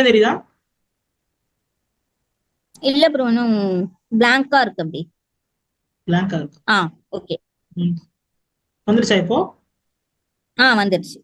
தெரியுதா? இல்ல ப்ரோ, இன்னும் பிளாங்கா இருக்கு அப்படி. பிளாங்கா இருக்கு. ஓகே. வந்துருச்சா இப்போ? வந்துருச்சு.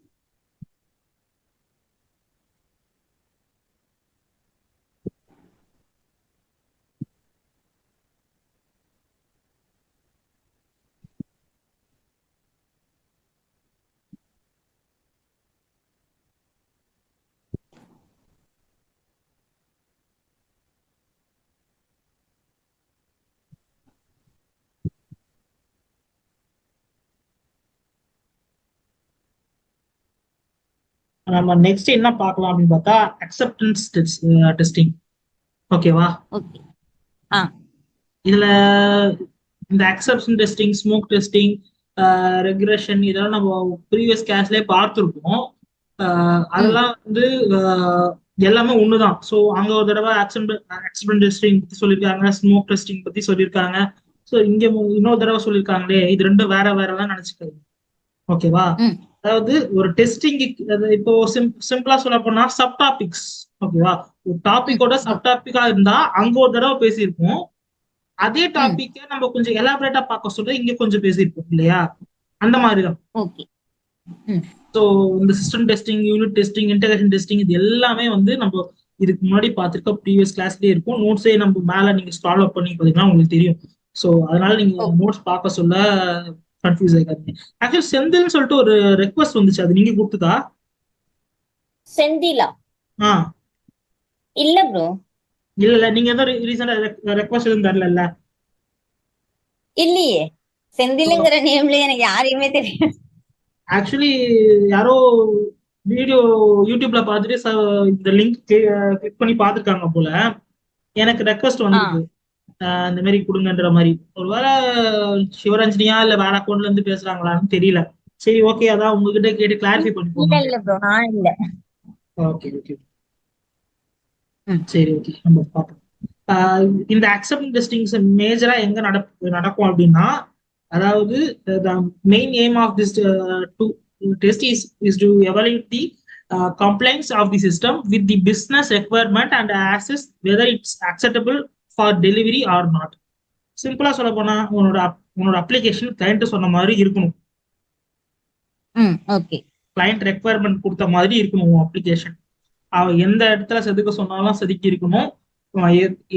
நம்ம நெக்ஸ்ட் என்ன பார்க்கலாம் அப்படின்னு பார்த்தா அக்செப்டன்ஸ் டெஸ்டிங். ஓகேவா? ஓகே. இதுல இந்த அக்செப்ஷன் டெஸ்டிங், ஸ்மோக் டெஸ்டிங், ரெகுலேஷன் இதெல்லாம் நம்ம ப்ரீவியஸ் கிளாஸ்லயே பார்த்துருப்போம். அதெல்லாம் வந்து எல்லாமே ஒண்ணுதான். ஸோ அங்க ஒரு தடவை ஆக்சிடென்ட் டெஸ்டிங் பத்தி சொல்லியிருக்காங்க, ஸ்மோக் டெஸ்டிங் பத்தி சொல்லியிருக்காங்க. ஸோ இங்க இன்னொரு தடவை சொல்லியிருக்காங்களே, இது ரெண்டும் வேற வேறதான் நினைச்சுக்காது. ஓகேவா? அதாவது ஒரு டெஸ்டிங் இப்போ சிம்பிளா சொல்ல போனா சப் டாபிக்ஸ். ஓகேவா? ஒரு டாபிக்கோட சப் டாபிக்கா இருந்தா அங்க ஒரு தடவை பேசியிருப்போம். அதே டாபிக்க நம்ம கொஞ்சம் எலாபரேட்டா பார்க்க சொல்ல இங்க கொஞ்சம் பேசியிருப்போம் இல்லையா? அந்த மாதிரிதான். ஓகே. ஸோ இந்த system testing, unit testing, integration testing இது எல்லாமே வந்து நம்ம இதுக்கு முன்னாடி பார்த்துருக்க ப்ரீவியஸ் கிளாஸ்லயே இருக்கும். நோட்ஸே நம்ம மேல நீங்க ஸ்க்ரால் அப் பண்ணி பார்த்தீங்கன்னா உங்களுக்கு தெரியும். ஸோ அதனால நீங்க நோட்ஸ் பார்க்க சொல்ல கன்ஃபியூஸ் ஆகாதீங்க. ஆக்சுவலி செந்தில்னு சொல்லிட்டு ஒரு ரெக்வஸ்ட் வந்துச்சு, அது நீங்க கொடுத்ததா? செந்திலா? இல்ல ப்ரோ. இல்ல நீங்க ஏதோ ரீசெண்டா ரெக்வஸ்ட் எதுவும் தரல? இல்லையே, செந்திலுங்கிற நேம்ல எனக்கு யாரையுமே தெரியாது. ஆக்சுவலி யாரோ வீடியோ யூடியூப்ல பார்த்துட்டு இந்த லிங்க் கிளிக் பண்ணி பார்த்துருக்காங்க போல. எனக்கு ரெக்வஸ்ட் வந்திருக்கு இந்த மாதிரி கொடுங்கன்ற மாதிரி. ஒருவேளை சிவரஞ்சனியா இல்ல வேற அக்கௌண்ட்ல இருந்து பேசுறாங்களான்னு தெரியல. சரி, ஓகே, அதான் உங்ககிட்ட கேட்டு கிளாரிஃபை பண்ணிப்போம். இல்ல ப்ரோ, நான் இல்ல. Okay okay. சரி, ஓகே, நம்ம பார்ப்போம். இந்த அக்செப்டன்ஸ் டெஸ்டிங்ஸ் மேஜரா எங்க நடக்கும் அப்படின்னா, அதாவது main aim of this test is to evaluate the compliance of the system with the business requirement and assess whether it's acceptable for delivery or not. சிம்பிளா சொல்ல போனா உன்னோட அப்ளிகேஷன் கிளையண்ட் சொன்ன மாதிரி இருக்கணும். ஓகே. கிளையண்ட் ரெக்குவயர்மெண்ட் கொடுத்த மாதிரி இருக்கணும் உன் அப்ளிகேஷன். அவ எந்த இடத்துல செதுக்க சொன்னாலும் செதுக்கி இருக்கணும்.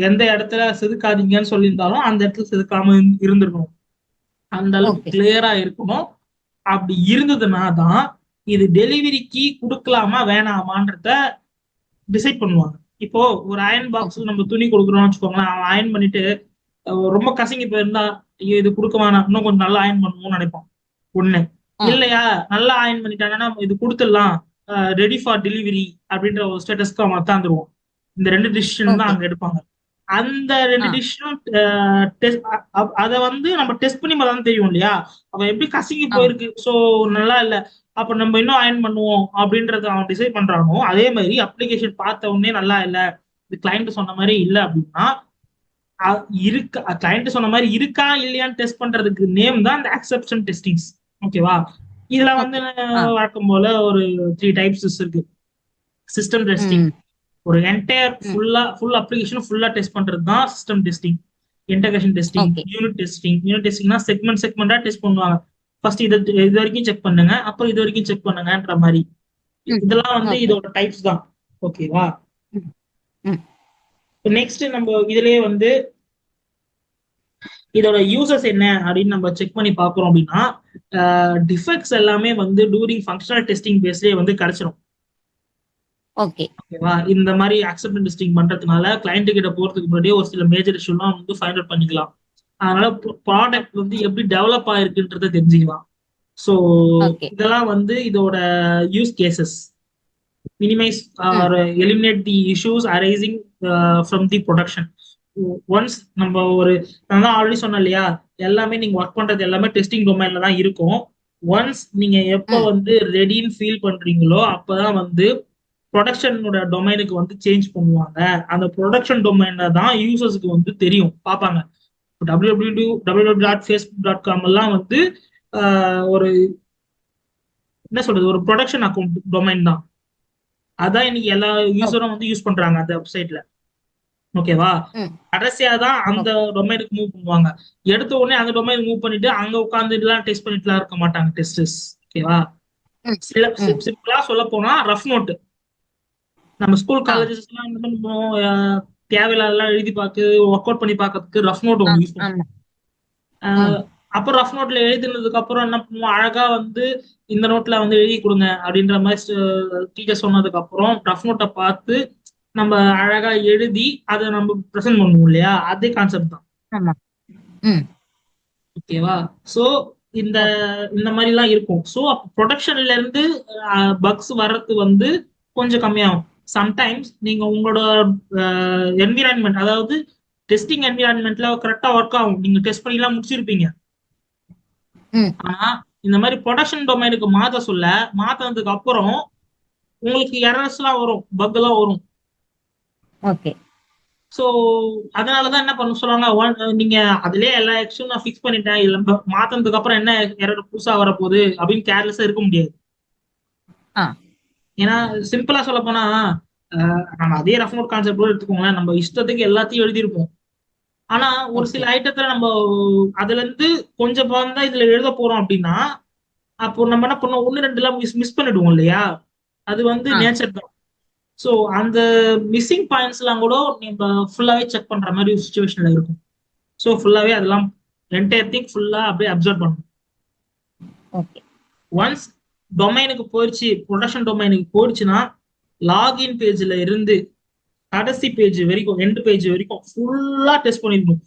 எந்த இடத்துல செதுக்காதீங்கன்னு சொல்லியிருந்தாலும் அந்த இடத்துல செதுக்காம இருந்திருக்கணும். அந்த அளவுக்கு கிளியரா இருக்கணும். அப்படி இருந்ததுன்னா தான் இது டெலிவரிக்கு கொடுக்கலாமா வேணாமான்றத டிசைட் பண்ணுவாங்க. இப்போ ஒரு அயன் பாக்ஸ் நம்ம துணி கொடுக்குறோம்னு வச்சுக்கோங்களேன். அவன் அயன் பண்ணிட்டு ரொம்ப கசங்கி போயிருந்தா இது கொடுக்க வேணாம், இன்னும் கொஞ்சம் நல்லா அயன் பண்ணுவோம்னு நினைப்பான். ஒண்ணு இல்லையா, நல்லா அயன் பண்ணிட்டாங்கன்னா இது கொடுத்துடலாம், ரெடி ஃபார் டெலிவரி அப்படின்ற ஒரு ஸ்டேட்டஸ்க்கு அவன் உட்காந்துருவான். இந்த ரெண்டு டிசிஷன் தான் அங்க எடுப்பாங்க. அந்த ரெண்டு டிசிஷனும் அதை வந்து நம்ம டெஸ்ட் பண்ணி தான் தெரியும் இல்லையா, அவன் எப்படி கசங்கி போயிருக்கு, ஸோ நல்லா இல்ல, அப்ப நம்ம இன்னும் அயன் பண்ணுவோம் அப்படின்றத அவன் டிசைட் பண்றானோ, அதே மாதிரி அப்ளிகேஷன் பார்த்த உடனே நல்லா இல்ல, இது கிளைண்ட் சொன்ன மாதிரி இல்ல அப்படின்னா இருக்கா, கிளைண்ட் சொன்ன மாதிரி இருக்கா இல்லையான்னு டெஸ்ட் பண்றதுக்கு நேம் தான் இந்த அக்செப்ஷன் டெஸ்டிங்ஸ். ஓகேவா? இதுல வந்து வழக்கம் போல ஒரு 3 டைப்ஸ் இருக்கு. சிஸ்டம் டெஸ்டிங், ஒரு என்டையர் ஃபுல் அப்ளிகேஷன் ஃபுல்லா டெஸ்ட் பண்றது தான் system testing. Integration testing, unit டெஸ்டிங்னா செக்மெண்டா டெஸ்ட் பண்ணுவாங்க. ஃபர்ஸ்ட் இது வரைக்கும் செக் பண்ணுங்க, அப்புறம் இது வரைக்கும் செக் பண்ணுங்கன்ற மாதிரி. இதெல்லாம் வந்து இதோட டைப்ஸ் தான். ஓகேவா? நெக்ஸ்ட் நம்ம இதுலயே வந்து இதோட யூசஸ் என்ன அப்படின்னு நம்ம செக் பண்ணி பார்க்கறோம் அப்படின்னா, டிஃபெக்ட்ஸ் எல்லாமே வந்து டூரிங் ஃபங்க்ஷனல் டெஸ்டிங் பேஸ்லயே வந்து கிடைச்சிடும். ஓகேவா? இந்த மாதிரி அக்செப்டன்ஸ் டெஸ்டிங் பண்றதுனால கிளைண்ட் கிட்ட போறதுக்கு முன்னாடியே ஒரு சில மேஜர் இஷ்யூலாம் வந்து ஃபைண்ட் அவுட் பண்ணிக்கலாம். அதனால ப்ராடக்ட் வந்து எப்படி டெவலப் ஆயிருக்குன்றத தெரிஞ்சுக்கலாம். ஸோ இதெல்லாம் வந்து இதோட use cases. Minimise or eliminate the issues arising from the production. Once நம்ம நான் தான் ஆல்ரெடி சொன்னேன் இல்லையா, எல்லாமே நீங்க ஒர்க் பண்றது எல்லாமே டெஸ்டிங் டொமைன்ல தான் இருக்கும். ஒன்ஸ் நீங்க எப்போ வந்து ரெடின்னு ஃபீல் பண்றீங்களோ அப்பதான் வந்து ப்ரொடக்ஷனோட டொமைனுக்கு வந்து சேஞ்ச் பண்ணுவாங்க. அந்த ப்ரொடக்ஷன் டொமைன்ல தான் யூசர்ஸ்க்கு வந்து தெரியும், பார்ப்பாங்க. www.facebook.com எல்லாம் வந்து ஒரு என்ன சொல்றது, ஒரு ப்ரொடக்ஷன் அக்கௌண்ட் டொமைன் தான். அதான் இன்னைக்கு எல்லா யூசரும் வந்து யூஸ் பண்றாங்க அந்த வெப்சைட்ல. ஓகேவா? கடைசியா தான் அந்த டொமைனுக்கு மூவ் பண்ணுவாங்க. எடுத்த உடனே அந்த டொமைன் மூவ் பண்ணிட்டு அங்க உட்கார்ந்து எல்லாம் டெஸ்ட் பண்ணிட்டுலாம் இருக்க மாட்டாங்க டெஸ்டர்ஸ். ஓகேவா? சிம்பிளா சொல்ல போனா ரஃப் நோட். நம்ம ஸ்கூல் காலேஜஸ் எல்லாம் என்ன பண்ணுவோம், தேவையில்லாதெல்லாம் எழுதி பார்த்து ஒர்க் அவுட் பண்ணி பார்க்கறதுக்கு ரஃப் நோட் ஒன்று யூஸ் பண்ணுவோம். அப்புறம் ரஃப் நோட்ல எழுதினதுக்கு அப்புறம் என்ன பண்ணுவோம், அழகா வந்து இந்த நோட்ல வந்து எழுதி கொடுங்க அப்படின்ற மாதிரி டீச்சர் சொன்னதுக்கு அப்புறம் ரஃப் நோட்டை பார்த்து நம்ம அழகா எழுதி அதை நம்ம ப்ரெசென்ட் பண்ணுவோம் இல்லையா? அதே கான்செப்ட் தான். ஓகேவா? சோ இந்த இந்த மாதிரி எல்லாம் இருக்கும். ஸோ ப்ரொடக்ஷன்ல இருந்து பக்ஸ் வர்றது வந்து கொஞ்சம் கம்மியாகும். சம்டைம்ஸ் நீங்க உங்களோட என்விரான்மெண்ட், அதாவது டெஸ்டிங் என்விரான்மெண்ட்ல கரெக்டா ஒர்க் ஆகும், நீங்க டெஸ்ட் பண்ணி எல்லாம் முடிச்சிருப்பீங்க. ஆனா இந்த மாதிரி ப்ரொடக்ஷன் டொமைனுக்கு மாத்தனதுக்கு அப்புறம் உங்களுக்கு எரர்ஸ் எல்லாம் வரும், பக் எல்லாம் வரும். ஓகே. சோ அதனாலதான் என்ன பண்ண சொல்லுவாங்க, நீங்க அதுலயே எல்லா எக்ஸும் நான் ஃபிக்ஸ் பண்ணிட்டேன், இல்ல மாத்தனதுக்கு அப்புறம் என்ன எரர் புதுசா வரப்போகுது அப்படின்னு கேர்லெஸ்ஸா இருக்க முடியாது. ஏன்னா சிம்பிளா சொல்ல போனா நம்ம அதே ரஃப் நோட் கான்செப்ட் கூட எடுத்துக்கோங்களேன், நம்ம இஷ்டத்துக்கு எல்லாத்தையும் எழுதியிருப்போம். ஆனா ஒரு சில ஐட்டத்துல நம்ம அதுல இருந்து கொஞ்சம் தான் இதுல எழுத போறோம் அப்படின்னா அப்போ நம்ம என்ன பண்ணோம், ஒன்னு ரெண்டு எல்லாம் மிஸ் பண்ணிடுவோம் இல்லையா? அது வந்து நேச்சர் தான். ஸோ அந்த மிஸ்ஸிங் பாயிண்ட்ஸ் எல்லாம் கூட நம்ம ஃபுல்லாவே செக் பண்ற மாதிரி ஒரு சுச்சுவேஷன்ல இருக்கும். ஸோ ஃபுல்லாவே அதெல்லாம் என்டையர் திங் ஃபுல்லா அப்படியே அப்சர்வ் பண்ணணும். ஒன்ஸ் டொமைனுக்கு போயிடுச்சு, ப்ரொடக்ஷன் டொமைனுக்கு போயிடுச்சுன்னா லாகின் பேஜ்ல இருந்து கடைசி பேஜ் வரைக்கும், எண்டு பேஜ் வரைக்கும் ஃபுல்லா டெஸ்ட் பண்ணிருக்கணும்.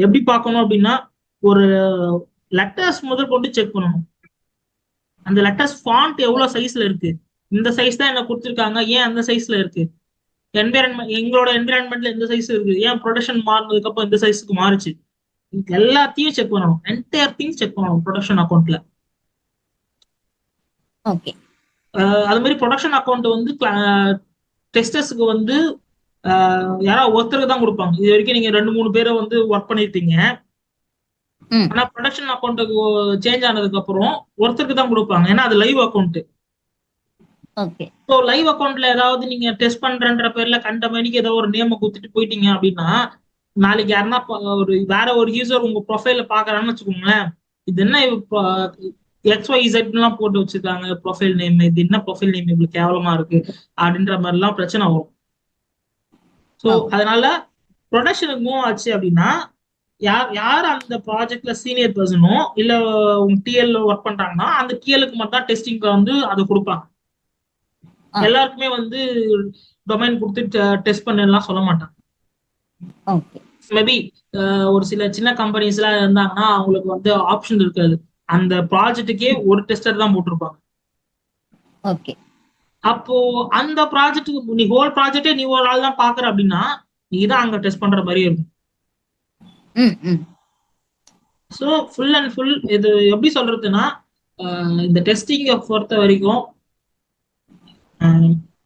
எப்படி பார்க்கணும் அப்படின்னா, ஒரு லெட்டர்ஸ் முதல் கொண்டு செக் பண்ணணும். அந்த லெட்டர்ஸ் ஃபாண்ட் எவ்வளவு சைஸ்ல இருக்கு, இந்த சைஸ் தான் என்ன கொடுத்துருக்காங்க, ஏன் அந்த சைஸ்ல இருக்கு, எங்களோட என்விரான்மெண்ட்ல எந்த சைஸ் இருக்கு, ஏன் ப்ரொடக்ஷன் மாறினதுக்கு அப்புறம் இந்த சைஸ்க்கு மாறுச்சு, எல்லாத்தையும் செக் பண்ணணும். என்டையர் திங்ஸ் செக் பண்ணணும் ப்ரொடக்ஷன் அக்கௌண்ட்ல. ஓகே. அது மாதிரி ப்ரொடக்ஷன் அக்கௌண்ட் வந்து டெஸ்டர்ஸ்க்கு வந்து யாராவது ஒருத்தருக்கு தான் கொடுப்பாங்க. இது வரைக்கும் நீங்க 2-3 பேரை வந்து ஒர்க் பண்ணிருப்பீங்க. ஆனா ப்ரொடக்ஷன் அக்கௌண்ட்டுக்கு சேஞ்ச் ஆனதுக்கு அப்புறம் ஒருத்தருக்கு தான் கொடுப்பாங்க, ஏன்னா அது லைவ் அக்கௌண்ட். ஸோ லைவ் அக்கௌண்ட்ல ஏதாவது நீங்க டெஸ்ட் பண்றன்ற பேர்ல கண்ட மணிக்கு ஏதோ ஒரு நேம் கொடுத்துட்டு போயிட்டீங்க அப்படின்னா, நாளைக்கு யாருன்னா வேற ஒரு யூசர் உங்க ப்ரொஃபைல பாக்குறான்னு வச்சுக்கோங்களேன், இது என்ன XYZ போட்டு வச்சிருக்காங்க ப்ரொஃபைல் நேம், இது என்ன ப்ரொஃபைல் நேம் இவ்வளவு கேவலமா இருக்கு அப்படின்ற மாதிரி எல்லாம் பிரச்சனை வரும். ஸோ அதனால ப்ரொடக்ஷனுக்கு மூவ் ஆச்சு அப்படின்னா யார் அந்த ப்ராஜெக்ட்ல சீனியர் பர்சனோ இல்ல உங்க டிஎல் ஒர்க் பண்றாங்கன்னா அந்த டிஎலுக்கு மட்டும் தான் டெஸ்டிங் வந்து அதை கொடுப்பாங்க. எல்லாருக்குமே வந்து டொமைன் கொடுத்து டெஸ்ட் பண்ணலாம் சொல்ல மாட்டாங்க. மேபி ஒரு சில சின்ன கம்பெனிஸ் எல்லாம் இருந்தாங்கன்னா அவங்களுக்கு வந்து ஆப்ஷன் இருக்காது, அந்த ப்ராஜெக்ட்டுக்கே ஒரு டெஸ்டர் தான் போட்டிருப்பாங்க. அப்போ அந்த ப்ராஜெக்ட்டுக்கு நீ ஹோல் ப்ராஜெக்டே நீ ஒரு ஆள் தான் பாக்குற அப்படின்னா நீ தான் அங்க டெஸ்ட் பண்ற மாதிரி இருக்கும். ஸோ ஃபுல் அண்ட் ஃபுல் இது எப்படி சொல்றதுன்னா, இந்த டெஸ்டிங்கை பொறுத்த வரைக்கும்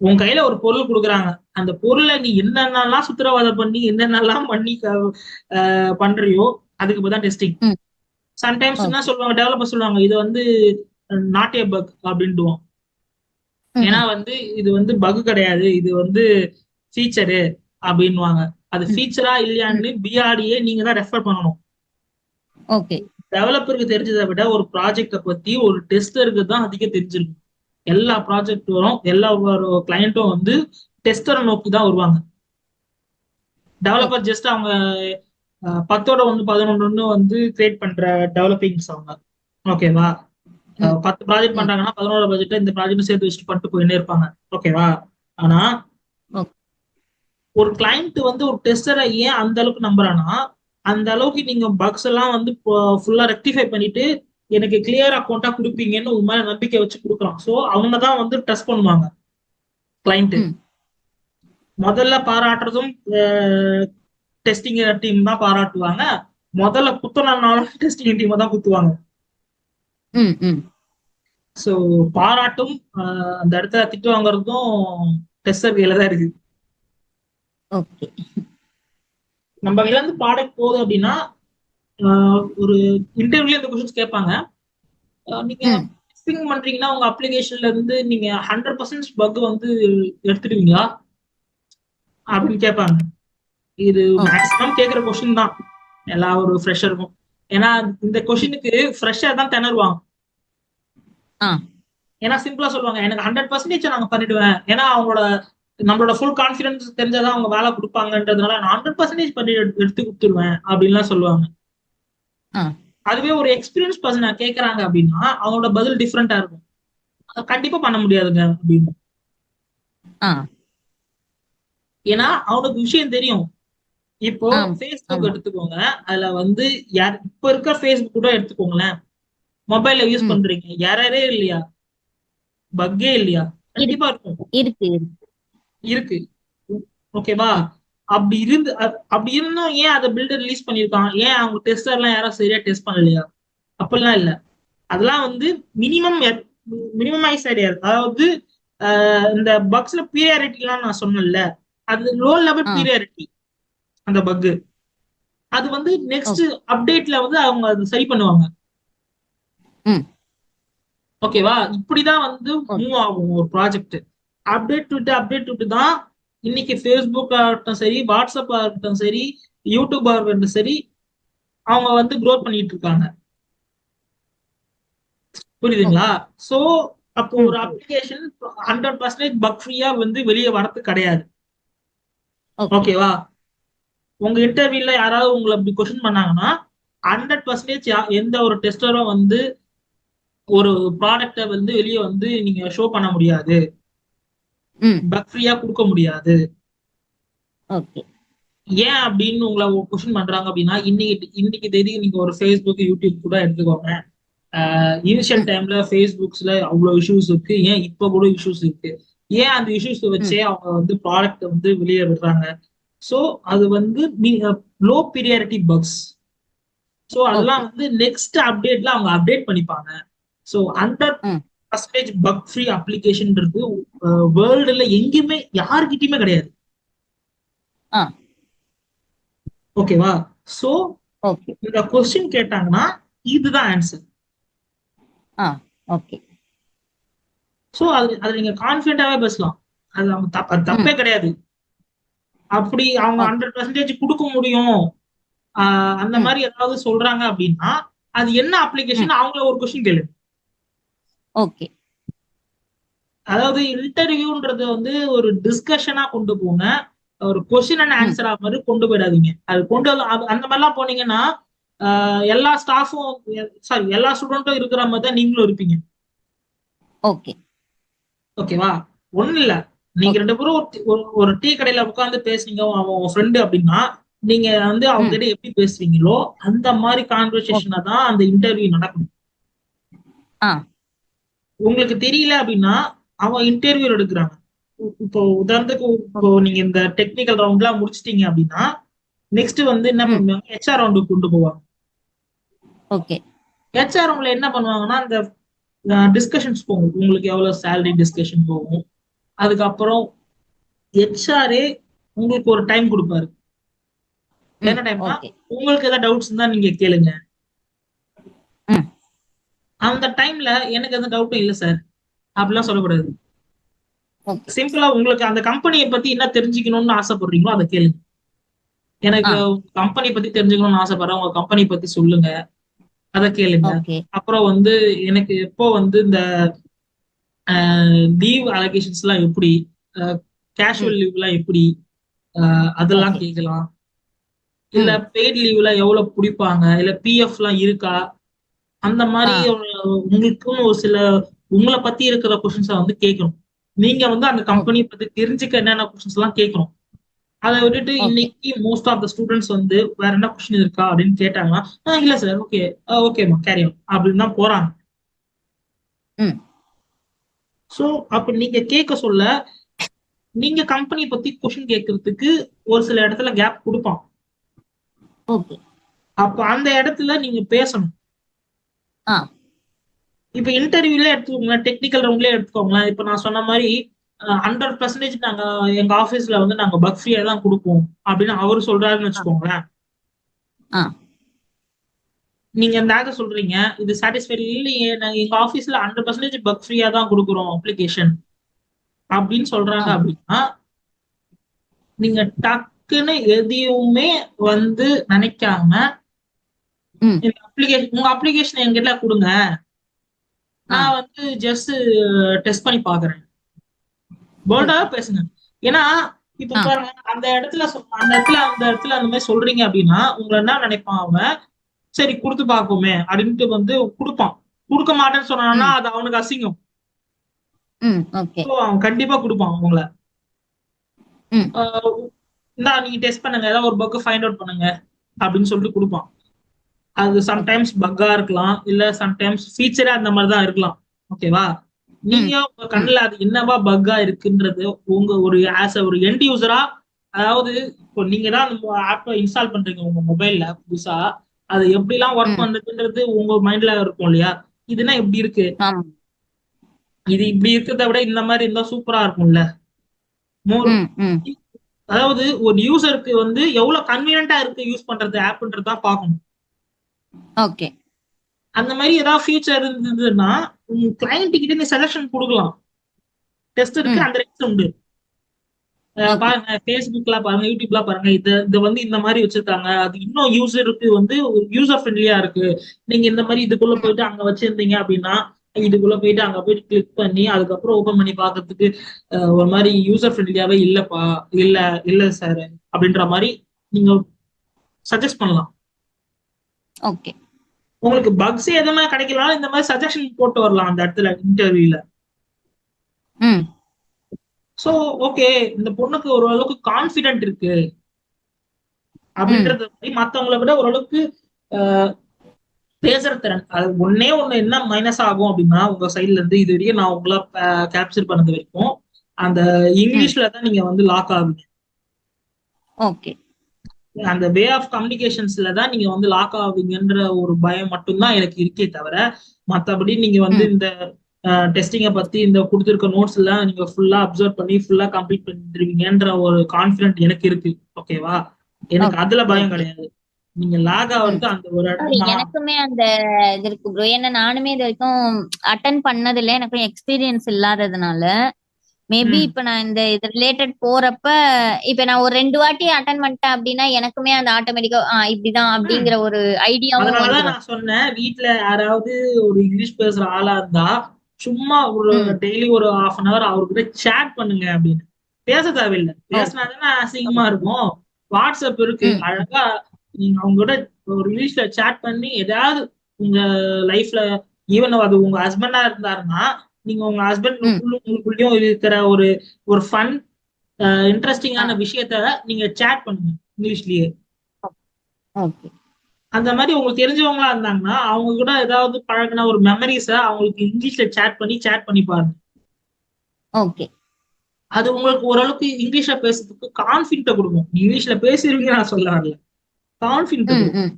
உன் கையில ஒரு பொருள் கொடுக்குறாங்க, அந்த பொருளை நீ என்னென்னலாம் சுத்திரவாதம் பண்ணி என்னென்னலாம் பண்ணி பண்றியோ அதுக்கு தான் டெஸ்டிங். சம்டைம்ஸ் என்ன சொல்லுவாங்க, டெவலப்பர் சொல்லுவாங்க இது வந்து நாட் ஏ பக் அப்படின்ட்டுவோம். ஏன்னா வந்து இது வந்து பக் கிடையாது, இது வந்து ஃபீச்சரு அப்படின்வாங்க. அது ஃபீச்சரா இல்லையான்னு பிஆர்டியே நீங்க தான் ரெஃபர் பண்ணணும். டெவலப்பருக்கு தெரிஞ்சதை விட ஒரு ப்ராஜெக்டை பத்தி ஒரு டெஸ்டருக்கு தான் அதிகம் தெரிஞ்சிருக்கும். எல்லா ப்ராஜெக்டும் எல்லா கிளையண்ட்டும் வந்து டெஸ்டரை நோக்கி தான் வருவாங்க. டெவலப்பர் ஜஸ்ட் அவங்க 10ஓட 1 11 வந்து கிரியேட் பண்ற டெவலப்பிங்ஸ் அவங்க. ஓகேவா? 10 ப்ராஜெக்ட் பண்றாங்கன்னா 11 ப்ராஜெக்ட் இந்த ப்ராஜெக்ட் சேர்த்து வச்சுட்டு பண்ணிட்டு போயிட்டே இருப்பாங்க. ஓகேவா? ஆனா ஒரு கிளைண்ட் வந்து ஒரு டெஸ்டரை ஏன் அந்த அளவுக்கு நம்புறானா, அந்த அளவுக்கு நீங்க பக்ஸ் எல்லாம் வந்து ஃபுல்லா ரெக்டிஃபை பண்ணிட்டு எனக்கு கிளியர் அக்கௌண்டா கொடுப்பீங்கன்னு உங்க மேல நம்பிக்கை வச்சு கொடுக்குறான். ஸோ அவங்க தான் வந்து ட்ரஸ்ட் பண்ணுவாங்க கிளைண்ட். முதல்ல பாராட்டுறதும் டெஸ்டிங் டீம் தான் பாராட்டுவாங்க, முதல்ல குத்தனாலும் டெஸ்டிங் டீம் தான் குத்துவாங்க. ஸோ பாராட்டும் அந்த இடத்துல திட்டு வாங்குறதும் டெஸ்டர் கையில தான் இருக்கு. நம்ம இருந்து ப்ராடக்ட் போகுது அப்படின்னா ஒரு இன்டர்வியூல இந்த கொஸ்டின்ஸ் கேட்பாங்க, நீங்க பிங் பண்றீங்கன்னா உங்க அப்ளிகேஷன்ல இருந்து நீங்க 100% பக் வந்து எடுத்துடுவீங்களா அப்படின்னு கேட்பாங்க. இது ஓகே. மேக்ஸிமம் கேட்கிற கொஸ்டின் தான் எல்லா ஒரு ஃப்ரெஷருக்கும். ஏன்னா இந்த கொஸ்டினுக்கு ஃப்ரெஷர் தான் திணறுவாங்க. ஆ ஏன்னா சிம்பிளா சொல்லுவாங்க, எனக்கு 100% நாங்க பண்ணிடுவேன். ஏன்னா அவங்களோட நம்மளோட ஃபுல் கான்ஃபிடன்ஸ் தெரிஞ்சாதான் அவங்க வேலை கொடுப்பாங்கன்றதுனால நான் 100% பண்ணி எடுத்து கொடுத்துருவேன் அப்படின்லாம் சொல்லுவாங்க. ஆ அதுவே ஒரு எக்ஸ்பீரியன்ஸ் பர்சன் கேட்கறாங்க அப்படின்னா அவங்களோட பதில் டிஃப்ரெண்டா இருக்கும். கண்டிப்பா பண்ண முடியாதுங்க அப்படின்னு. ஆ ஏன்னா அவனுக்கு விஷயம் தெரியும். இப்போ ஆம் ஃபேஸ்புக் ஆமா. எடுத்துக்கோங்க. அதுல வந்து யார் இப்ப இருக்க ஃபேஸ்புக் கூட எடுத்துக்கோங்களேன். மொபைல்ல யூஸ் ம். பண்றீங்க. எரரே இல்லையா? பக்கே இல்லையா? இருக்கு கண்டிப்பா இருக்கும். இருக்கு இருக்கு. இருக்கு. ஓகேவா? ம். அப்படி இருந்தும் ஏன் அத பில்டர் ரிலீஸ் பண்ணியிருக்கான்? ஏன் அவங்க டெஸ்டர்லாம் யாரும் சரியா டெஸ்ட் பண்ணலையா? அப்படிலாம் இல்ல. அதெல்லாம் வந்து மினிமம் மினிமமைஸ் கிடையாது. அதாவது இந்த பக்ஸ்ல பீரியாரிட்டிலாம் நான் சொன்னேன்ல, அது லோ லெவல் ஆ பீரியாரிட்டி அந்த பக். அது வந்து நெக்ஸ்ட் ஓகே. அப்டேட்ல வந்து அவங்க அது சரி பண்ணுவாங்க. ம். ஓகேவா? இப்படிதான் வந்து ஓகே. மூவ் ஆகும் ஒரு ப்ராஜெக்ட். அப்டேட் விட்டு தான் இன்னைக்கு Facebook ஆகட்டும் சரி, WhatsApp ஆகட்டும் சரி, YouTube ஆகட்டும் சரி, அவங்க வந்து க்ரோத் பண்ணிட்டு இருக்காங்க. புரியுதுங்களா? ஓகே. சோ அப்போ ம். ஒரு அப்ளிகேஷன் 100% பக் ஃப்ரீயா வந்து வெளியே வரது கிடையாது. ஓகே. ஓகேவா? உங்க இன்டர்வியூல யாராவது உங்களை அப்படி கொஸ்டின் பண்ணாங்கன்னா 100% எந்த ஒரு டெஸ்டரும் வந்து ஒரு ப்ராடக்ட வந்து வெளியே வந்து நீங்க ஷோ பண்ண முடியாது. ம். பக் ஃப்ரீயா கொடுக்க முடியாது. ஓகே. ஏன் அப்படின்னு உங்களை கொஸ்டின் பண்றாங்க அப்படின்னா, இன்னைக்கு இன்னைக்கு தேதி நீங்க ஒரு Facebook, YouTube கூட எடுத்துக்கோங்க. இனிஷியல் ம். டைம்ல Facebooksல அவ்வளவு இஷ்யூஸ் இருக்கு. ஏன் இப்ப கூட இஷ்யூஸ் இருக்கு? ஏன் அந்த இஷ்யூஸ் ம். வச்சே அவங்க வந்து ப்ராடக்ட் வந்து வெளியே விடுறாங்க? சோ அது வந்து லோ பீரியாரிட்டி பக்ஸ். சோ அதெல்லாம் ஓகே. வந்து நெக்ஸ்ட் அப்டேட்ல அவங்க அப்டேட் பண்ணிப்பாங்க. சோ அந்த ம். பர்சன்டேஜ் பக் ஃப்ரீ அப்ளிகேஷன்ன்றது வேர்ல்டுல எங்கேயுமே யாருக்கிட்டயுமே கிடையாது. ஆ ஓகேவா? So okay. இந்த கொஸ்டின் கேட்டாங்கன்னா இதுதான் ஆன்சர். ஆ ஓகே. சோ அது நீங்க கான்பிடென்டாவே பேசலாம். அது அவங்க அது ம். தப்பே கிடையாது. அப்படி அவங்க ஓகே. 100% கொடுக்க முடியும். அந்த ம். மாதிரி ஏதாவது சொல்றாங்க அப்படின்னா அது என்ன ம். அப்ளிகேஷன் அவங்கள ஒரு கொஸ்டின் கேளு. ஓகே. அதாவது இன்டர்வியூன்றது வந்து ஒரு டிஸ்கஷனா கொண்டு போங்க. ஒரு கொஸ்டின் அண்ட் ம். ஆன்சரா மாதிரி கொண்டு போயிடாதீங்க. அது கொண்டு அந்த மாதிரிலாம் போனீங்கன்னா எல்லா ஸ்டாஃபும் சாரி எல்லா ஸ்டூடெண்ட்டும் இருக்கிற மாதிரி தான் நீங்களும் இருப்பீங்க. ஓகே. ஓகேவா? ஒண்ணும் இல்ல. நீங்க ஓகே. 2 பேரும் ஒரு டீ கடையில உட்கார்ந்து பேசுனீங்க. அவன் உங்க ஃப்ரெண்டு அப்படின்னா, நீங்க வந்து அவங்க ம். கிட்ட எப்படி பேசுவீங்களோ, அந்த மாதிரி ஓகே. கான்வர்சேஷன்ல தான் அந்த இன்டர்வியூ நடக்கும். ஆ உங்களுக்கு தெரியல அப்படின்னா, அவன் இன்டர்வியூ எடுக்குறாங்க. இப்போ உதாரணத்துக்கு இப்போ ஓகே. நீங்க இந்த டெக்னிக்கல் ரவுண்ட்லாம் முடிச்சிட்டீங்க அப்படின்னா, நெக்ஸ்ட் வந்து என்ன ம். பண்ணுவாங்க? ஹெச்ஆர் ரவுண்டுக்கு கொண்டு போவாங்க. ஓகே. ஹெச்ஆர் ரவுண்ட்ல என்ன பண்ணுவாங்கன்னா, இந்த டிஸ்கஷன்ஸ் போகும். உங்களுக்கு எவ்வளவு சேலரி டிஸ்கஷன் போகும். அதுக்கப்புறம் ஹெச்ஆரே உங்களுக்கு ஒரு டைம் குடுப்பாரு. ம். என்ன டைம்னா, ஓகே. உங்களுக்கு ஏதாவது டவுட்ஸ் இருந்தா நீங்க கேளுங்க. ம். அந்த டைம்ல எனக்கு எந்த டவுட்டும் இல்ல சார். அப்படிலாம் சொல்லக்கூடாது. ஓகே. சிம்பிளா உங்களுக்கு அந்த கம்பெனிய பத்தி என்ன தெரிஞ்சுக்கணும்னு ஆசைப்படுறீங்களோ அத கேளுங்க. ஆ எனக்கு கம்பெனி பத்தி தெரிஞ்சுக்கணும்னு ஆசைப்படுறேன். உங்க கம்பெனி பத்தி சொல்லுங்க. அத கேளுங்க. ஓகே. அப்புறம் வந்து எனக்கு எப்போ வந்து இந்த லீவ் அலோகேஷன்ஸ்லாம் எப்படி? அ ம். கேஷுவல் லீவ்லாம் எப்படி? அதெல்லாம் ஓகே. கேட்கலாம். இல்ல ம். பெய்ட் லீவ்ல எவ்வளவு புடிப்பாங்க? இல்ல பிஎஃப்லாம் இருக்கா? அந்த ஆ மாரி உங்களுக்குன்னு ஒரு சில உங்கள பத்தி இருக்கிற கொஸ்டின்ஸ வந்து கேட்கணும். நீங்க வந்து அந்த ஓகே. கம்பெனிய பத்தி தெரிஞ்சுக்க என்னென்ன கொஸ்டின்ஸ்லாம் கேட்கணும். அத விட்டுட்டு ஓகே. இன்னைக்கு மோஸ்ட் ஆஃப் த ஸ்டூடண்ட்ஸ் வந்து வேற என்ன கொஸ்டின் இருக்கா அப்படின்னு கேட்டாங்கன்னா, இல்ல சார். ஓகே. ஓகேம்மா கேரி ஆன் அப்படின்னு தான் போறாங்க. ம். சோ அப்ப நீங்க கேட்க சொல்ல, நீங்க கம்பெனி பத்தி கொஸ்டின் கேட்கறதுக்கு ஒரு சில இடத்துல கேப் குடுப்பான். ஓகே. அப்ப அந்த இடத்துல நீங்க பேசணும். ஆ இப்ப இன்டர்வியூலே எடுத்துக்கோங்களேன், டெக்னிக்கல் ரவுண்ட்லயே எடுத்துக்கோங்களேன். இப்ப நான் சொன்ன மாரி 100% நாங்க எங்க ஆபீஸ்ல வந்து நாங்க பக் ஃப்ரீயா தான் குடுப்போம் அப்படின்னு அவரு சொல்றாருன்னு ஆ வச்சுக்கோங்களேன். ஆ நீங்க இந்த ஆக சொல்றீங்க இது சாட்டிஸ்ஃபைட் இல்லையே, நாங்க எங்க ஆபீஸ்ல 100% பக் ஃப்ரீயா தான் கொடுக்குறோம் அப்ளிகேஷன் அப்படின்னு சொல்றாங்க ஆ. அப்படின்னா, நீங்க டக்குன்னு எதையுமே வந்து நினைக்காம ம். இந்த அப்ளிகேஷன் உங்க அப்ளிகேஷன் என்கிட்ட கொடுங்க, ஆ. நான் வந்து ஜஸ்ட் டெஸ்ட் பண்ணி பாக்குறேன். போல்டா ஓகே. பேசுங்க. ஏன்னா இப்ப ஆ. பாருங்க, அந்த இடத்துல அந்த மாதிரி சொல்றீங்க அப்படின்னா உங்களை என்ன நினைப்பான் அவன், சரி கொடுத்து பார்ப்போமே அப்படின்ட்டு வந்து கொடுப்பான். கொடுக்க மாட்டேன்னு சொன்னான்னா ம். அது அவனுக்கு அசிங்கம். ம். ஓகே. ஸோ அவன் கண்டிப்பா கொடுப்பான் உங்களை. ம். இந்தா நீங்க டெஸ்ட் பண்ணுங்க, ஏதாவது ஒரு பக் ஃபைண்ட் அவுட் பண்ணுங்க அப்படின்னு சொல்லிட்டு கொடுப்பான். அது ஓகே. சம்டைம்ஸ் பக்கா இருக்கலாம், இல்ல சம்டைம்ஸ் ஃபீச்சரே அந்த மாதிரி தான் இருக்கலாம். ஓகேவா? ம். நீங்க உங்க ம். கண்ணுல அது என்னவா பக்கா இருக்குன்றது உங்க ஒரு ஆஸ் ஒரு எண்ட் யூசரா, அதாவது இப்போ நீங்க தான் அந்த ஆப்பை இன்ஸ்டால் பண்றீங்க உங்க மொபைல்ல புதுசா, அது எப்படிலாம் ஒர்க் ம். பண்ணுதுன்றது உங்க மைண்ட்ல இருக்கும் இல்லையா? இதுனா இப்படி இருக்கு, ஆமா. இது இப்படி இருக்கிறத விட இந்த மாதிரி இருந்தா சூப்பரா இருக்கும்ல. மோர் ம். ம். அதாவது ஒரு யூசருக்கு வந்து எவ்வளவு கன்வீனியன்ட்டா இருக்கு யூஸ் பண்றது ஆப்ன்றது தான் பார்க்கணும். ஓகே. அந்த மாதிரி ஏதாவது ஃபியூச்சர் இருந்ததுன்னா உங்க கிளைண்ட் கிட்ட நீ சஜஷன் கொடுக்கலாம். டெஸ்ட் இருக்கு, ம். அந்த ரைட்ஸ் உண்டு. ஓகே. பாருங்க ஃபேஸ்புக்ல பாருங்க, யூடியூப்ல பாருங்க, இது வந்து இந்த மாதிரி வச்சிருக்காங்க, அது இன்னும் யூசருக்கு வந்து யூசர் ஃப்ரெண்ட்லியா இருக்கு. நீங்க இந்த மாதிரி இதுக்குள்ள ம். போயிட்டு அங்க வச்சிருந்தீங்க அப்படின்னா, இதுக்குள்ள போயிட்டு அங்க போயிட்டு கிளிக் பண்ணி அதுக்கப்புறம் ஓபன் பண்ணி பாக்குறதுக்கு ஒரு மாதிரி யூசர் ஃப்ரெண்ட்லியாவே இல்லப்பா, இல்ல இல்ல சார் அப்படின்ற மாதிரி நீங்க சஜஸ்ட் பண்ணலாம். ஓகே. உங்களுக்கு பக்ஸ் எதுவுமே கிடைக்கலாலும் இந்த மாதிரி சஜஷன் போட்டு வரலாம் அந்த இடத்துல இன்டர்வியூல. ம். சோ ஓகே, இந்த பொண்ணுக்கு ஓரளவுக்கு கான்பிடென்ட் இருக்கு ம். அப்படின்றது மத்தவங்களை விட ஓரளவுக்கு அஹ், பேசுற திறன். அது ஒண்ணே ஒண்ணு என்ன மைனஸ் ஆகும் அப்படின்னா, உங்க சைட்ல இருந்து இது வரைக்கும் நான் உங்களை கேப்சர் பண்ணது வரைக்கும் அந்த ம். இங்கிலீஷ்ல தான் நீங்க வந்து லாக் ஆகுங்க. ஓகே. அந்த வே ஆஃப் கம்யூனிகேஷன்ஸ்ல தான் நீங்க வந்து லாக் ஆவீங்கன்ற ஒரு பயம் மட்டும்தான் எனக்கு இருக்கே தவிர, மத்தபடி நீங்க வந்து ம். இந்த டெஸ்டிங்கை பத்தி இந்த கொடுத்துருக்க நோட்ஸ் எல்லாம் நீங்க ஃபுல்லா அப்சர்வ் பண்ணி ஃபுல்லா கம்ப்ளீட் பண்ணிருவீங்கன்ற ஒரு கான்பிடன்ட் எனக்கு இருக்கு. ஓகேவா? எனக்கு ஓகே. அதுல பயம் ஓகே. கிடையாது. நீங்க லாக் ம். ஆகுறது அந்த ஒரு சாரி, இடம் தான். எனக்குமே அந்த இது இருக்கு ப்ரோ. ஏன்னா நானுமே இது வரைக்கும் அட்டன் பண்ணதில்லை, எனக்கும் எக்ஸ்பீரியன்ஸ் இல்லாததுனால மேபி ம். இப்ப நான் இந்த இது ரிலேட்டட் போறப்ப இப்ப நான் ஒரு 2 வாட்டி அட்டன் பண்ணிட்டேன் அப்படின்னா எனக்குமே அந்த ஆட்டோமேட்டிக்கா இப்படிதான் ம். அப்படிங்கிற ஒரு ஐடியாவும் அதனாலதான் வந்துரும். நான் சொன்னேன், வீட்ல யாராவது ஒரு இங்கிலீஷ் பேசுற ஆளா இருந்தா சும்மா ஒரு ம். டெய்லி ஒரு 1/2 hour அவர்கிட்ட சேட் பண்ணுங்க அப்படின்னு. பேச தேவையில்லை, ஓகே. பேசினாதானே அசிங்கமா இருக்கும். வாட்ஸ்அப் இருக்கு, ம். ம். அழகா நீங்க அவங்க கூட ஒரு இங்கிலீஷ்ல சேட் பண்ணி ஏதாவது உங்க லைஃப்ல, ஈவன் அது உங்க ஹஸ்பண்டா இருந்தாருன்னா நீங்க உங்க ஹஸ்பண்ட் ம். உங்களுக்குள்ளயும் இருக்கிற ஒரு ஒரு ஃபன் ஆ. இன்ட்ரெஸ்டிங்கான விஷயத்த நீங்க சேட் பண்ணுங்க இங்கிலீஷ்லயே. ஓகே. அந்த மாதிரி உங்களுக்கு தெரிஞ்சவங்களா இருந்தாங்கன்னா அவங்க கூட ஏதாவது பழகின ஒரு மெமரிஸ அவங்களுக்கு இங்கிலீஷ்ல சேட் பண்ணி பாருங்க. ஓகே. அது உங்களுக்கு ஓரளவுக்கு இங்கிலீஷ்ல பேசுறதுக்கு கான்ஃபிடென்ட்டை கொடுக்கும். இங்கிலீஷ்ல பேசுறீங்க நான் சொல்ல வரல, கான்ஃபிடென்ட்டை ம். கொடுக்கும்.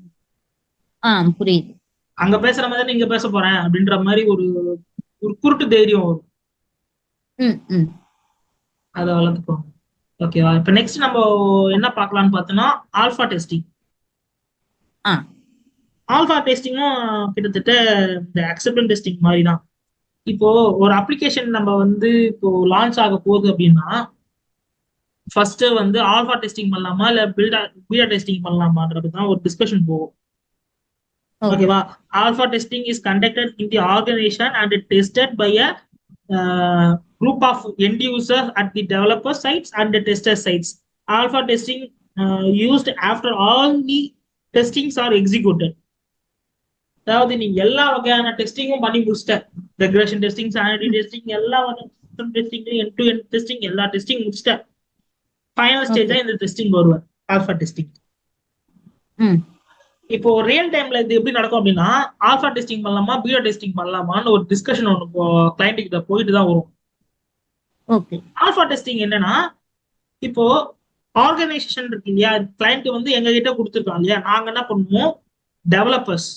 ம். புரியுது. அங்க பேசுற மாதிரி தான் நீங்க பேச போறேன் அப்படின்ற மாதிரி ஒரு ஒரு குருட்டு தைரியம் வரும். ம். ம். அதை வளர்த்துக்கோங்க. ஓகேவா? இப்ப நெக்ஸ்ட் நம்ம என்ன பார்க்கலாம்னு பார்த்தோம்னா ஆல்பா டெஸ்டிங். ஆ. ஆல்பா டெஸ்டிங்கும் கிட்டத்தட்ட இந்த அக்செப்டன்ஸ் டெஸ்டிங் மாதிரி தான். இப்போ ஒரு அப்ளிகேஷன் நம்ம வந்து இப்போ லான்ச் ஆக போகுது அப்படின்னா ஃபர்ஸ்ட் வந்து ஆல்பா டெஸ்டிங் பண்ணலாமா இல்ல பீட்டா டெஸ்டிங் பண்ணலாமான்றது தான் ஒரு டிஸ்கஷன் போகும். ஓகே. ஓகேவா? Alpha testing is conducted in the organisation and tested by a group of end users at the developer sites and the tester sites. Alpha testing used after all the testings are executed. அதாவது நீங்க எல்லா வகையான டெஸ்டிங்கும் பண்ணி முடிச்சிட்ட, regression testing, sanity ம். Testing, எல்லா வகையான testing, end to end testing, எல்லா டெஸ்டிங் முடிச்சிட்ட, ஃபைனல் ஓகே. ஸ்டேஜா இந்த டெஸ்டிங் வருவார், ஆல்பா டெஸ்டிங். ம். இப்போ ரியல் டைம்ல இது எப்படி நடக்கும் அப்படின்னா, ஆல்பா டெஸ்டிங் பண்ணலாமா பீட்டா டெஸ்டிங் பண்ணலாமான்னு ஒரு டிஸ்கஷன் ஒன்று கிளைண்ட் கிட்ட போயிட்டு தான் வரும். ஓகே. ஆல்பா டெஸ்டிங் என்னன்னா, இப்போ ஆர்கனைசேஷன் இருக்கு இல்லையா, கிளைண்ட் வந்து எங்க கிட்ட கொடுத்துருக்காங்க இல்லையா, நாங்க என்ன பண்ணுவோம், டெவலப்பர்ஸ்